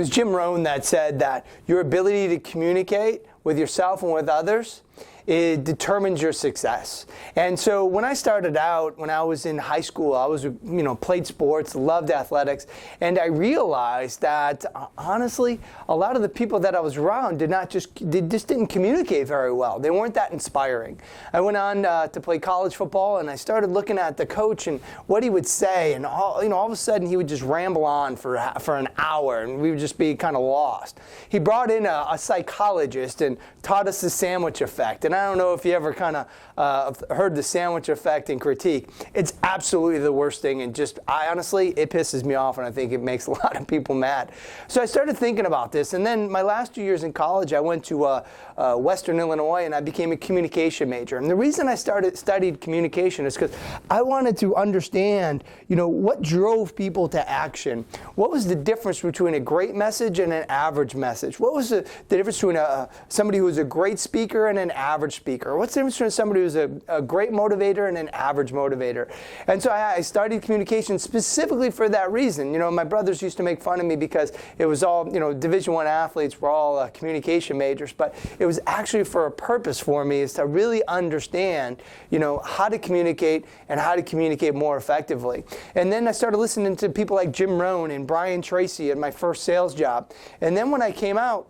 was Jim Rohn that said that your ability to communicate with yourself and with others, it determines your success. And so when I started out, when I was in high school, I was, played sports, loved athletics, and I realized that, honestly, a lot of the people that I was around just didn't communicate very well. They weren't that inspiring. I went on to play college football, and I started looking at the coach and what he would say, and all of a sudden he would just ramble on for an hour, and we would just be kind of lost. He brought in a psychologist and taught us the sandwich effect. And I don't know if you ever kind of heard the sandwich effect and critique. It's absolutely the worst thing, and honestly, it pisses me off, and I think it makes a lot of people mad. So I started thinking about this, and then my last 2 years in college, I went to Western Illinois, and I became a communication major. And the reason I studied communication is because I wanted to understand, what drove people to action. What was the difference between a great message and an average message? What was the difference between somebody who was a great speaker and an average speaker? What's the difference between somebody who's a great motivator and an average motivator? And so I studied communication specifically for that reason. My brothers used to make fun of me because it was all, Division I athletes were all communication majors, but it was actually for a purpose for me, is to really understand, how to communicate and how to communicate more effectively. And then I started listening to people like Jim Rohn and Brian Tracy at my first sales job. And then when I came out,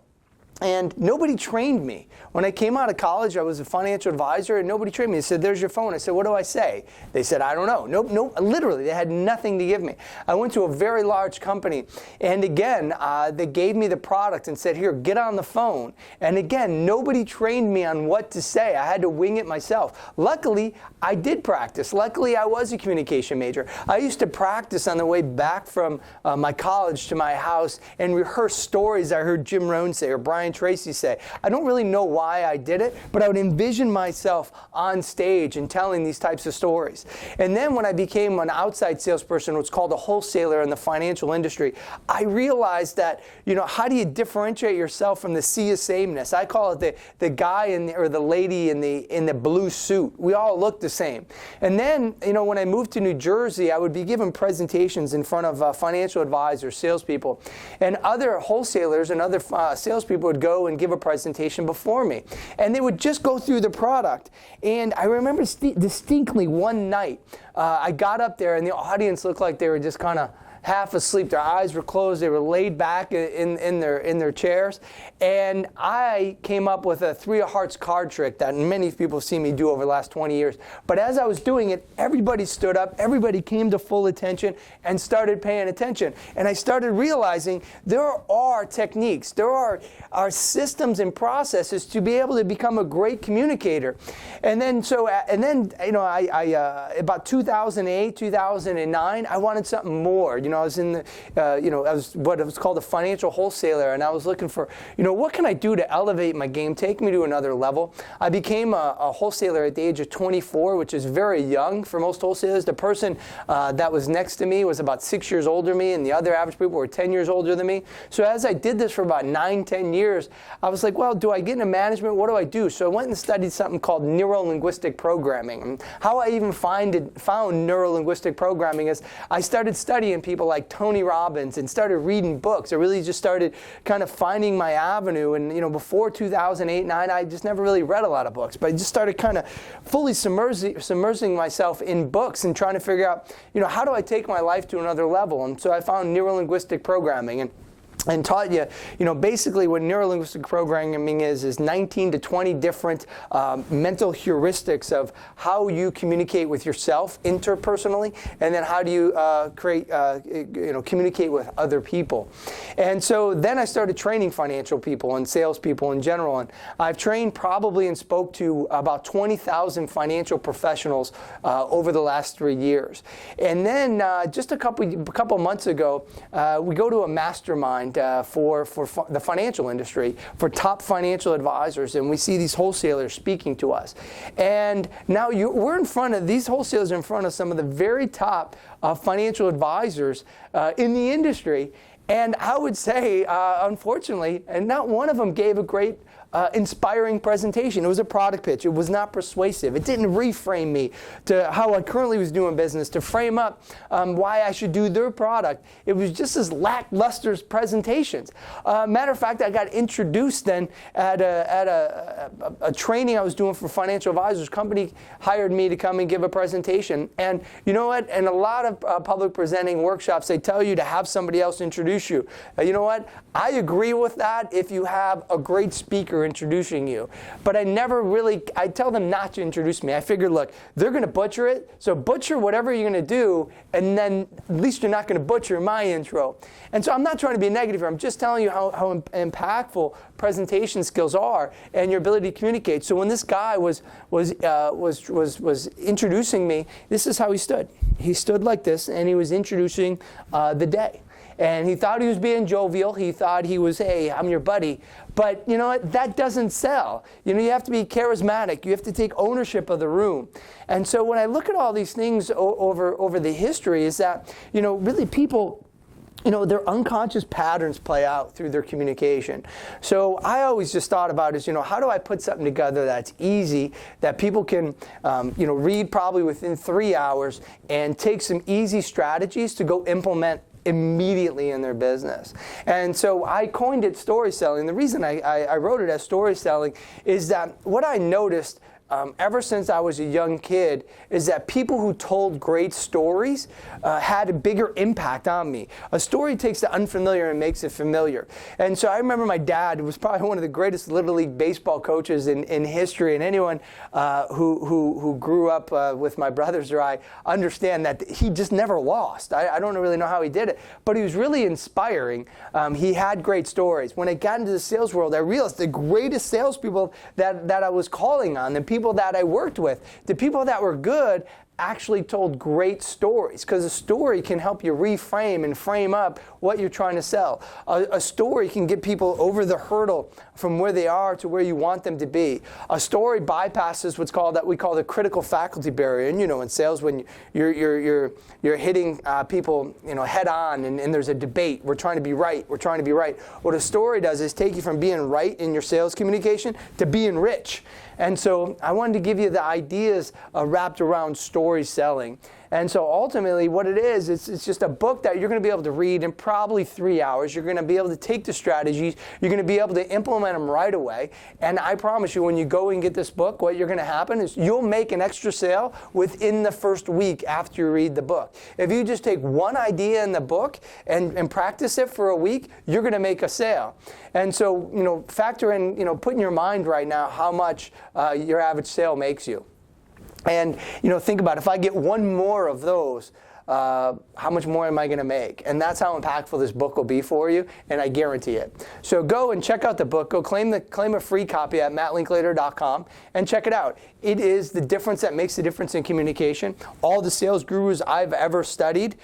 and nobody trained me. When I came out of college, I was a financial advisor, and nobody trained me. They said, "There's your phone." I said, "What do I say?" They said, "I don't know." No, literally, they had nothing to give me. I went to a very large company, and again, they gave me the product and said, "Here, get on the phone." And again, nobody trained me on what to say. I had to wing it myself. Luckily, I did practice. Luckily, I was a communication major. I used to practice on the way back from my college to my house and rehearse stories I heard Jim Rohn say or Brian Tracy say. I don't really know why I did it, but I would envision myself on stage and telling these types of stories. And then when I became an outside salesperson, what's called a wholesaler in the financial industry, I realized that, how do you differentiate yourself from the sea of sameness? I call it the guy or the lady in the blue suit. We all look the same. And then, when I moved to New Jersey, I would be given presentations in front of financial advisors, salespeople, and other wholesalers and other salespeople would go and give a presentation before me. And they would just go through the product. And I remember distinctly one night, I got up there and the audience looked like they were just kind of half asleep. Their eyes were closed. They were laid back in their chairs. And I came up with a 3 of hearts card trick that many people have seen me do over the last 20 years. But as I was doing it, everybody stood up, everybody came to full attention and started paying attention. And I started realizing there are techniques, there are systems and processes to be able to become a great communicator. And then about 2008, 2009, I wanted something more. I was I was what was called a financial wholesaler, and I was looking for, what can I do to elevate my game, take me to another level? I became a wholesaler at the age of 24, which is very young for most wholesalers. The person that was next to me was about 6 years older than me, and the other average people were 10 years older than me. So as I did this for about 9-10 years, I was like, well, do I get into management? What do I do? So I went and studied something called neuro-linguistic programming. And how I even found neuro-linguistic programming is I started studying people like Tony Robbins and started reading books. I really just started kind of finding my avenue. And before 2008-9, I just never really read a lot of books, but I just started kind of fully submersing myself in books and trying to figure out, how do I take my life to another level? And so I found neuro-linguistic programming and taught you, basically what neuro-linguistic programming is 19 to 20 different mental heuristics of how you communicate with yourself interpersonally, and then how do you communicate with other people. And so then I started training financial people and salespeople in general, and I've trained probably and spoke to about 20,000 financial professionals over the last 3 years. And then just a couple months ago, we go to a mastermind for the financial industry, for top financial advisors, and we see these wholesalers speaking to us. And now we're in front of, these wholesalers are in front of some of the very top financial advisors in the industry. And I would say, unfortunately, and not one of them gave a great inspiring presentation. It was a product pitch. It was not persuasive. It didn't reframe me to how I currently was doing business, to frame up why I should do their product. It was just as lackluster presentations. Matter of fact, I got introduced then at a training I was doing for financial advisors. Company hired me to come and give a presentation. And you know what? In a lot of public presenting workshops, they tell you to have somebody else introduce you. You know what? I agree with that if you have a great speaker introducing you. But I tell them not to introduce me. I figure, look, they're going to butcher it, so butcher whatever you're going to do, and then at least you're not going to butcher my intro. And so I'm not trying to be negative here. I'm just telling you how impactful presentation skills are and your ability to communicate. So when this guy was introducing me, this is how he stood. He stood like this, and he was introducing the day. And he thought he was being jovial. He thought he was, hey, I'm your buddy. But you know what? That doesn't sell. You know, you have to be charismatic. You have to take ownership of the room. And so when I look at all these things over the history, is that, you know, really people, you know, their unconscious patterns play out through their communication. So I always just thought about is, you know, how do I put something together that's easy, that people can, you know, read probably within 3 hours and take some easy strategies to go implement immediately in their business. And so I coined it story selling. The reason I wrote it as story selling is that what I noticed ever since I was a young kid is that people who told great stories had a bigger impact on me. A story takes the unfamiliar and makes it familiar. And so I remember my dad, who was probably one of the greatest Little League baseball coaches in history, and anyone who grew up with my brothers or I understand that he just never lost. I don't really know how he did it, but he was really inspiring. He had great stories. When I got into the sales world, I realized the greatest salespeople that I was calling on, the people that I worked with, the people that were good, actually told great stories, because a story can help you reframe and frame up what you're trying to sell. A story can get people over the hurdle from where they are to where you want them to be. A story bypasses what we call the critical faculty barrier. And you know, in sales, when you're hitting people, you know, head on, and there's a debate. We're trying to be right. We're trying to be right. What a story does is take you from being right in your sales communication to being rich. And so I wanted to give you the ideas wrapped around story selling. And so ultimately what it is, it's just a book that you're going to be able to read in probably 3 hours. You're going to be able to take the strategies. You're going to be able to implement them right away. And I promise you, when you go and get this book, what you're going to happen is you'll make an extra sale within the first week after you read the book. If you just take one idea in the book and practice it for a week, you're going to make a sale. And so, you know, factor in, you know, put in your mind right now how much your average sale makes you. And, you know, think about, if I get one more of those, how much more am I going to make? And that's how impactful this book will be for you, and I guarantee it. So go and check out the book. Go claim a free copy at mattlinklater.com and check it out. It is the difference that makes the difference in communication. All the sales gurus I've ever studied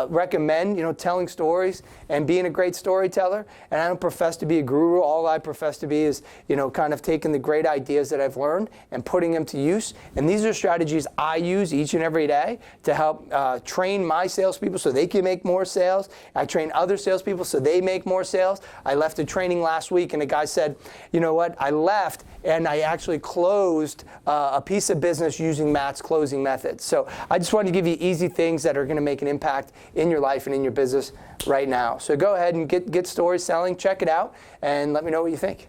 recommend, you know, telling stories and being a great storyteller. And I don't profess to be a guru. All I profess to be is, you know, kind of taking the great ideas that I've learned and putting them to use. And these are strategies I use each and every day to help train my salespeople so they can make more sales. I train other salespeople so they make more sales. I left a training last week, and a guy said, you know what, I left and I actually closed a piece of business using Matt's closing methods. So I just wanted to give you easy things that are going to make an impact in your life and in your business right now. So go ahead and get story selling, check it out, and let me know what you think.